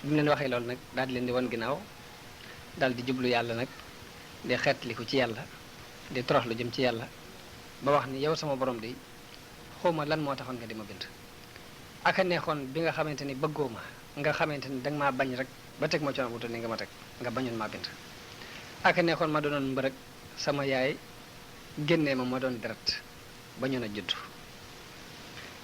bi mu leen waxee loolu nag daal di leen di wan ginnaaw daal di jublu yàlla nag di xeetliku ci yàlla di toroxlu jëm ci yàlla ba wax ni yow sama borom di xawma lan moo taxoon nga di ma bind aka neexoon bi nga xamante ni bëggoo ma nga xamante ni danga maa bañ rek ba teg ma coono bu toll ni nga ma teg nga bañoon maa bind aka neexoon ma doonoon mbërëg sama yaay génnee ma doon deret bañoon a judd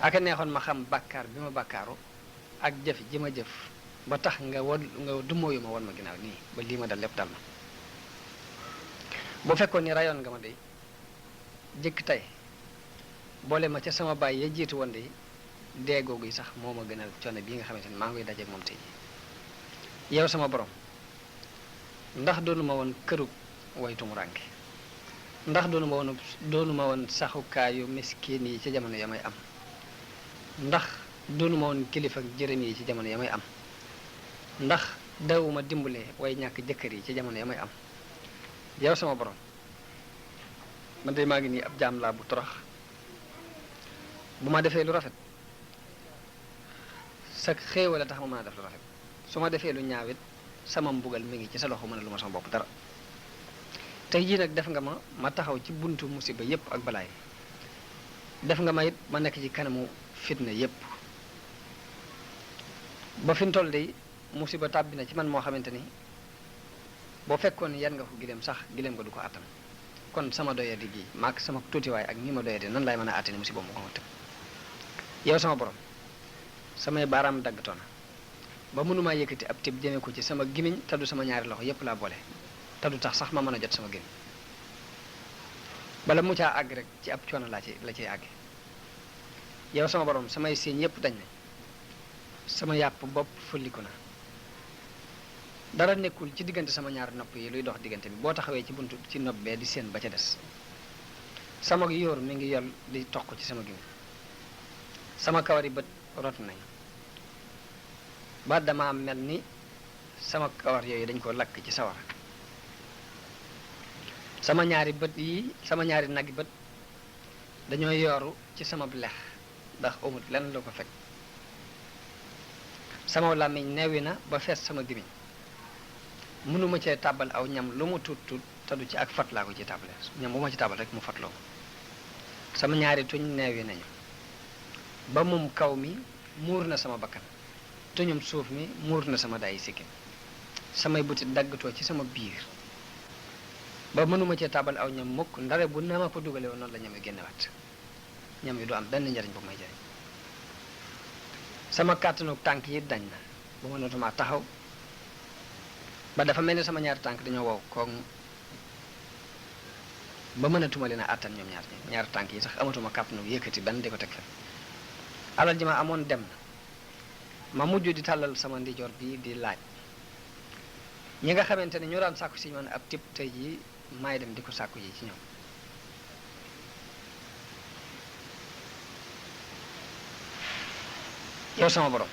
aka neexoon ma xam bàkkaar bi ma bàkkaaru ak jëf ji ma jëf ba tax nga dumóoyu ma won ma ginnaaw nii ba lii ma dal lépp dal ma bu fekkoon ni rayoon nga ma day jëkk tey boole ma ca sama baay ya jiitu woon de dee googu yi sax moo ma gënal coono bii nga xamante ni maa ngi koy dajeeg moom tey yow sama borom ndax doonu ma woon këru waytu mu rànke ndax doonu ma woon saxukaayu miskin yi ci jamono ya may am ndax doonu ma woon kilifa ak jërëm yi ci jamono ya may am ndax dawuma dimbale way ñàkk jëkkër yi ci jamono ya may am yow sama borom man de maa ngi nii ab jaam laa bu torox bu ma defee lu rafet sa xéewal a tax ma mën a def lu rafet su ma defee lu ñaawit sama mbugal mi ngi ci sa loxo mën a lu ma sama bopp dara tey jii nag def nga ma taxaw ci buntu musiba yépp ak balaay def nga ma it ma nekk ci kanamu fitna yépp ba fi mu toll de musiba tàbbi na ci man moo xamante ni boo fekkoon yan nga ko gileem sax gileem nga du ko àttan kon sama doyadi gi maak sama tuutiwaay ak ni ma doyadi nan laay mën a àttani musiba mu ko ma tëb yow sama borom samay baaraam daggatoona ba mënumaa yëkkati ab tib jëmee ko ci sama gimiñ te du sama ñaari loxo yépp laa boole te du tax sax ma mën a jot sama gimiñ bala mu caa àgg rek ci ab coono la ciy àgge yow sama borom samay siiñ yépp dañ nañ sama yàpp bopp fulliku na dara nekkul ci diggante sama ñaari nopp yi luy dox diggante bi boo taxawee ci buntu ci nopp bee di séen ba ca des sama yóor mi ngi yol di toq ci sama gimiñ sama kawari bët rot nañ ba dama mel ni sama kawar yooyu dañ ko lakk ci sawara sama ñaari naggi bët dañoo yooru ci sama lex ndax amut lenn lu ko fekk sama làmmiñ neewi na ba fees sama gimiñ mënuma cee tàbbal aw ñam lu mu tuut tuut te du ci ak fat laa ko ci tàbbale ñam bu ma ci tàbbal rek mu fatloo sama ñaari tuñ neewi nañu ba mum kaw mi muur na sama bakkan tuñum suuf mi muur na sama dayi sikkim samay butit daggatoo ci sama biir ba mënuma cee tàbbal aw ñam mukk ndare bu na ma ko dugale woon noonu la ñam yi génnewaat ñam yi du am benn njariñ bu may jariñ sama kàttanu tànk yi dañ na ba mënatuma taxaw ba dafa mel ni sama ñaari tànk dañoo wow koog ba mënatuma leen a àttan ñoom ñaari tànk yi sax amatuma kàttanu yëkkati benn di ko teg fen alal ji ma amoon dem na ma mujj di tàllal sama ndijoor bi di laaj ñi nga xamante ne ñoo daan sàkku si man ab tip tey jii maay dem di ko sàkku yi ci ñoom yow sama borom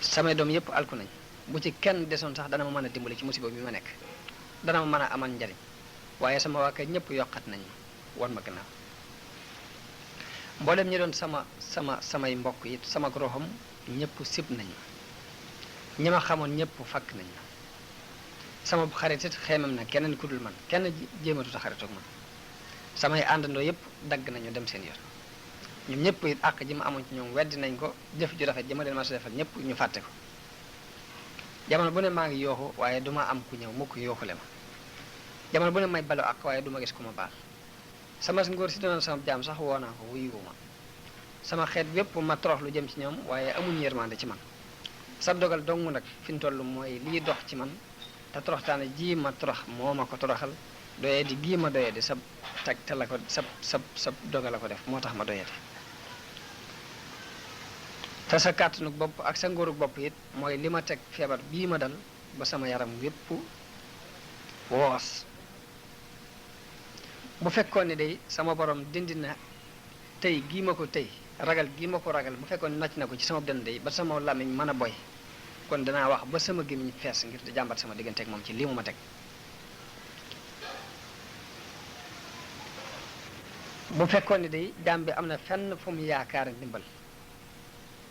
samay doom yépp alku nañ bu ci kenn desoon sax dana ma mën a dimbali ci musiba bi ma nekk dana ma mën a amal njariñ waaye sama waa kër ñëpp yokkat nañ ma wan ma gannaaw mboolem ñi doon samay mbokk it sama roxam ñëpp sib nañ ma ñi ma xamoon ñëpp fakk nañ ma sama xarit it xeemam na keneen ku dul man kenn jéematu ta xaritoog man samay àndandoo yëpp dagg nañu dem seen yoon ñoom ñëpp it àq ji ma amoon ci ñoom weddi nañ ko jëf ju rafet ji ma leen ma sa defal ñëpp ñu fàtte ko jamono bu ne maa ngi yooxu waaye duma am ku ñëw mukk yooxule ma jamono bu ne may balo ak waaye duma gis ku ma baal sama ngóor si doon sama jaam sax woo naa ko wuyu ma sama xeet wépp ma torox lu jëm ci ñoom waaye amuñu yërmande ci man sa dogal dong nag fi mu toll mooy lii dox ci man te toroxtaane ji ma torox moo ma ko toroxal doyee di gii ma doyee di sa teg te la ko sa dogal la ko def moo tax ma doyee di te sa kàttanug bopp ak sa ngóorug bopp it mooy li ma teg feebar bii ma dal ba sama yaram wépp woos bu fekkoon ne day sama borom dindi na tey gii ma ko tey ragal gii ma ko ragal bu fekkoon ne nocc na ko ci sama dënn day ba sama làmmiñ mën a boy kon danaa wax ba sama gémmiñ fees ngir di jàmbat sama digganteeg moom ci lii mu ma teg bu fekkoon ne day jaam bi am na fenn fu mu yaakaar ndimbal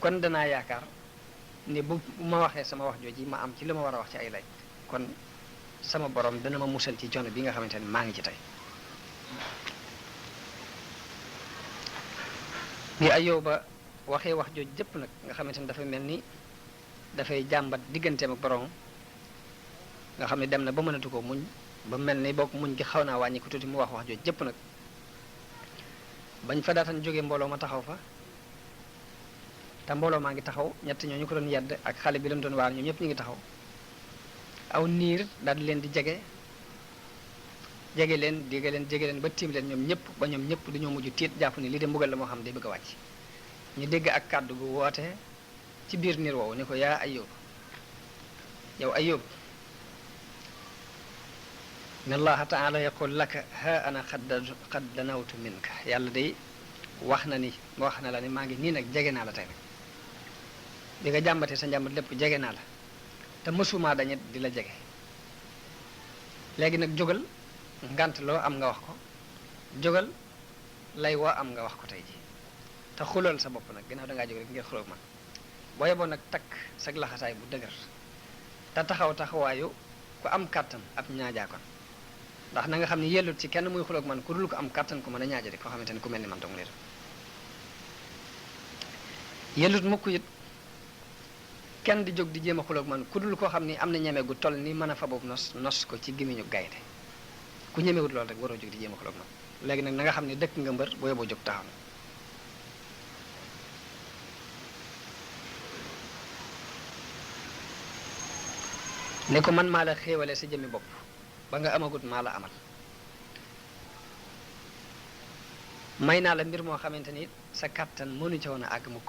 kon danaa yaakaar ni bu ma waxee sama wax jooji ma am ci li ma war a wax ci ay laaj kon sama borom dana ma musal ci coono bi nga xamante ne maa ngi ci tey bi Ayyuba waxee wax jooju jëpp nag nga xamante ne dafa mel ni dafay jàmbat digganteem ak borom nga xam ne dem na ba mënatu ko muñ ba mel ni bokk muñ gi xaw naa wàññi ko tuuti mu wax jooju jëpp nag bañ fa daatan jógee mbooloo ma taxaw fa te mbooloo maa ngi taxaw ñett ñoo ñu ko doon yedd ak xale bi leen doon waar ñoom ñëpp ñu ngi taxaw aw niir daal di leen di jege leen ba tiim leen ñoom ñëpp ba ñoom ñëpp dañoo mujj tiit jàpp ni lii de mbugal la moo xam day bëgg a wàcc ñu dégg ak kàddu gu woote ci biir niir woowu ni ko yaa Ayyub yow Ayyub inna allaha taala yaqul laka ha ana qad danawtu minka yàlla day wax na la ni maa ngi nii nag jege naa la tey nag bi nga jàmbatee sa njàmbat lépp jege naa la te mësuma dañet di la jege léegi nag jógal ngant loo am nga wax ko jógal lay woo am nga wax ko tey ji te xulool sa bopp nag ginnaaw dangaa jóg rek ngir xuloog man boo yeboo nag takk sag laxasaay bu dëgër te taxawaayu ku am kàttan ab ñaajaakon ndax na nga xam ne yellut ci kenn muy xuloog man ku dul ko am kàttan ku mën a ñaaja de koo xamante ne ku mel ni man dong lay doon yellut mukk it kenn di jóg di jéem a xuloog man ku dul koo xam ni am na ñeme gu toll ni mën a fa boobu nos ko ci gémmiñu gaynde ku ñemewut loolu rek waroo jóg di jéem a xuloog man léegi nag na nga xam ne dëkk nga mbër boo yóbboo jóg taxaw na ne ko man maa la xéewale sa jëmmi bopp ba nga amagut maa la amal may naa la mbir moo xamante ni sa kàttan mënu ca woon a àgg mukk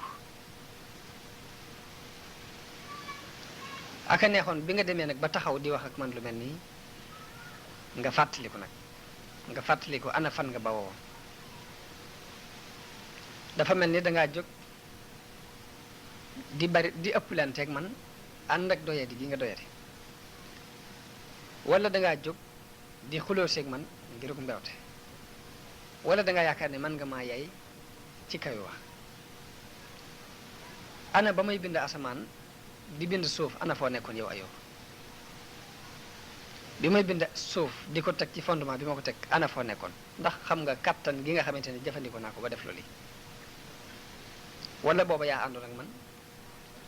aka neexoon bi nga demee nag ba taxaw di wax ak man lu mel nii nga fàttaliku ana fan nga bawoo dafa mel ni dangaa jóg di ëpplanteeg man ànd ak doyadi gi nga doyadi wala dangaa jóg di xuloo seeg man ngirug mbewte wala dangaa yaakaar ne man nga maa yay ci kaw wax ana ba may bind asamaan di bind suuf ana foo nekkoon yow Ayyub bi may bind suuf di ko teg ci fondement bi ma ko teg ana foo nekkoon ndax xam nga kattan gi nga xamante ne jëfandikoo naa ko ba def loolu wala booba yaa àndoon ak man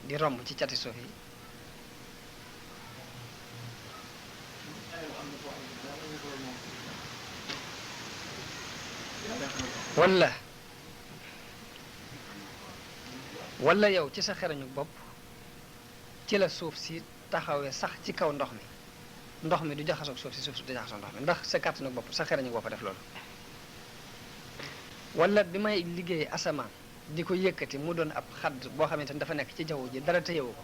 di romb ci cati suuf yi wala yow ci sa xerañu bopp ci la suuf si taxawee sax ci kaw ndox mi du jaxasoog suuf si du jaxasoog ndox mi ndax sa kàttanu bopp sa xerañu bopp def loolu wala bi may liggéey asamaan di ko yëkkati mu doon ab xadd boo xamante ni dafa nekk ci jaww ji dara téyewu ko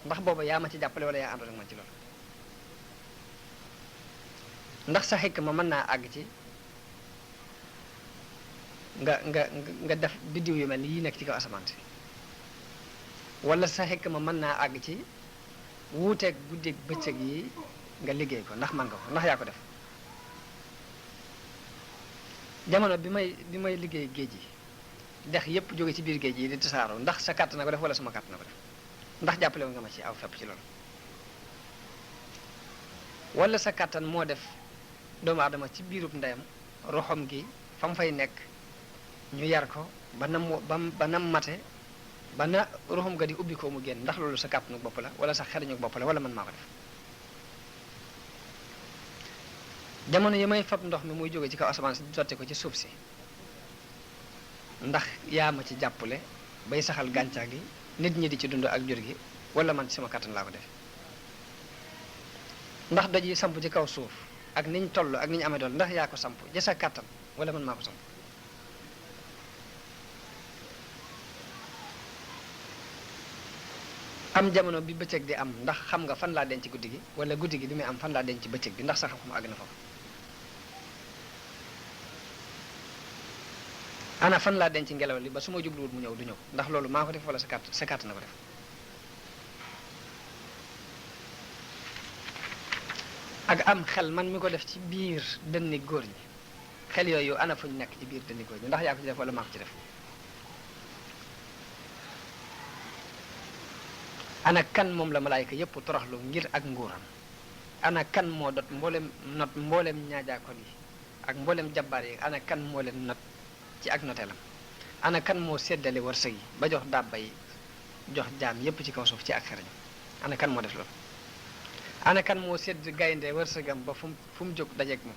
ndax booba yaa ma ci jàppale wala yaa àndoon ak man ci loolu ndax sa xikk ma mën naa àgg ci nga def biddiw yu mel ni yi nekk ci kaw asamaan si wala sa xikk ma mën naa àgg ci wuuteeg guddeeg bëccëg yi nga liggéey ko ndax man nga ko ndax yaa ko def jamono bi may liggéey géej yi dex yépp jóge ci biir géej yi di tasaaroo ndax sa kàtt na ko def wala sama kàtt na ko def ndax jàppale nga ma ci aw fepp ci loolu wala sa kàttan moo def doomu aadama ci biirub ndeyam roxom gi fa mu fay nekk ñu yar ko ba nam mate ba na roxom ga di ubbi ko mu génn ndax loolu sa kàttanu bopp la wala sa xerañu bopp la wala man maa ko def jamono yi may fab ndox mi muy jóge ci kaw asamaan si sotti ko ci suuf si ndax yaa ma ci jàppale bay saxal gàncax gi nit ñi di ci dund ak jur gi wala man ci sama kàttan laa ko def ndax doj yi samp ci kaw suuf ak niñ toll ak niñ amee dool ndax yaa ko samp ja sa kàttan wala man maa ko samp am jamono bi bëccëg di am ndax xam nga fan laa denc guddi gi wala guddi gi bi muy am fan laa denc bëccëg bi ndax sa xam-xam àgg na foofu ana fan laa denc ngelaw li ba su ma jubluwul mu ñëw du ñëw ndax loolu maa ko def wala sa kàtt na ko def ak am xel man mi ko def ci biir dënni góor ñi xel yooyu ana fuñ nekk ci biir dënni góor ñi ndax yaa ko ci def wala maa ko ci def ana kan moom la malaayka yépp toroxlu ngir ak nguuram ana kan moo dot mboolem ñaajaakoon yi ak mboolem jabbaar yi ana kan moo leen not ci ak noteelam ana kan moo séddale wërsëg yi ba jox dàbba yi jox jaam yépp ci kaw suuf ci ak xarañam ana kan moo def loolu ana kan moo sédd gaynde wërsëgam ba fu mu jóg dajeeg moom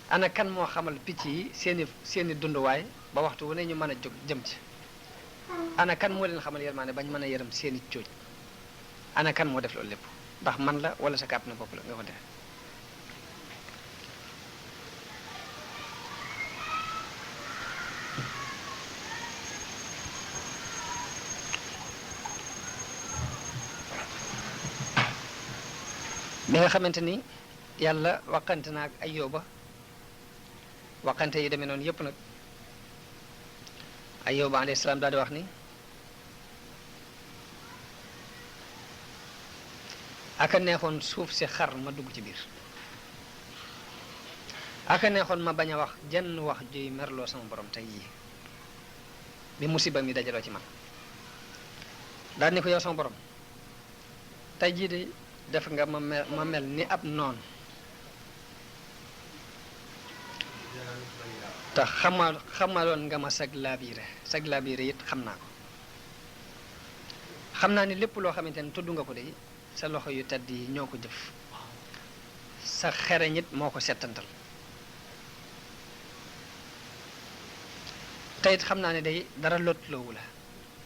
ana kan moo xamal picc yi seeni dunduwaay ba waxtu wu ne ñu mën a jóg jëm ci ana kan moo leen xamal yërmaane bañ mën a yërëm seeni cooj ana kan moo def loolu lépp ndax man la wala sa kàpp na bopp la nga ko def bi nga xamante ni yàlla waxante na ak Ayyuba waxante yi demee noonu yépp nag Ayyuba alayhi salaam daal di wax ni aka neexoon suuf si xar ma dugg ci biir aka neexoon ma bañ a wax jenn wax juy merloo sama borom tey jii bi musiba mi dajaloo ci man daal ni ko yow sama borom tey jii de def nga ma mel ni ab noon te xamaloon nga ma sag laabiire it xam naa ko xam naa ni lépp loo xamante ne tudd nga ko de sa loxo yu tedd yi ñoo ko jëf sa xereñ it moo ko settantal te it xam naa ne day dara lotloowu la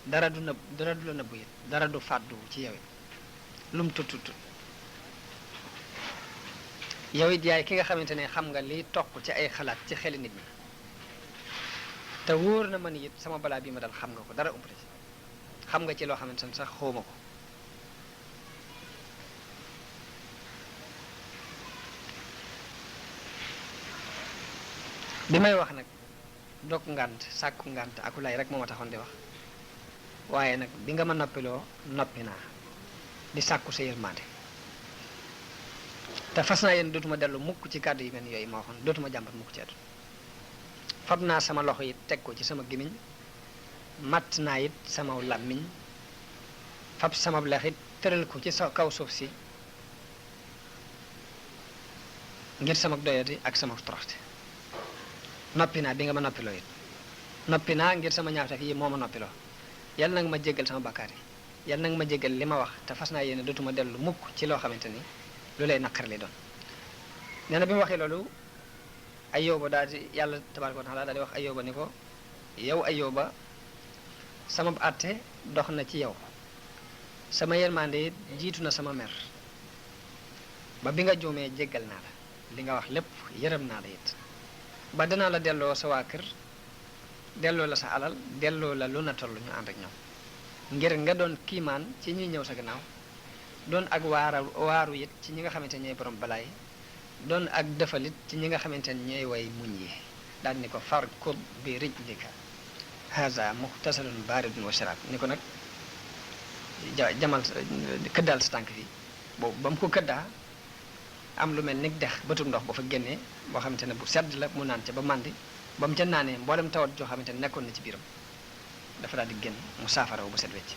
dara du la nëbbu it dara du fàddu ci yow it lum tut yow it yaay ki nga xamante ne xam nga liy toq ci ay xalaat ci xeli nit ñi te wóor na ma ni it sama balaa bii ma dal xam nga ko dara umpale ci xam nga ci loo xamante ne sax xawma ko bi may wax nag dog ngànt sàkku ngànt akulay rek moo ma taxoon di wax waaye nag bi nga ma noppiloo noppi naa di sàkku sa yërmande te fas naa yéen dootuma dellu mukk ci kàddu yi mel ni yooyu ma waxoon dootuma jàmbat mukk ci àdduna fab naa sama loxo yi teg ko ci sama gémmiñ matt naa it sama làmmiñ fab sama lex it tëral ko ci sa kaw suuf si ngir sama doyati ak sama toroxte noppi naa bi nga ma noppiloo it noppi naa ngir sama ñaawteef yi moo ma noppiloo yàlla nag ma jéggal sama bakkaar yi yàlla nag ma jéggal li ma wax te fas naa yéene dootuma dellu mukk ci loo xamante ni lu lay naqar li doon nee na bi mu waxee loolu Ayyuba daal di yàlla tabaaraka wa taala daal di wax Ayyuba ni ko yow Ayyuba sama àtte dox na ci yow sama yërmande it jiitu na sama mer ba bi nga juumee jéggal naa la li nga wax lépp yërëm naa la it ba danaa la delloo sa waa kër delloo la sa alal delloo la lu na toll ñu ànd ak ñoom ngir nga doon kiimaan ci ñi ñëw sa gannaaw doon ak waaru it ci ñi nga xamante ne ñooy borom balaay doon ak defalit ci ñi nga xamante ne ñooy way muñ yi daal ni ko farkub bi rijlika haza muxtasalun baridun wa sharab ni ko nag jamal këddaal sa tànk fii boobu ba mu ko këddaa am lu mel ni dex bëtum ndox ba fa génnee boo xamante ne bu sedd la mu naan ca ba màndi ba mu ca naanee mboolem tawat joo xamante ne nekkoon na ci biiram dafa daal di génn mu saafaraw ba set wecc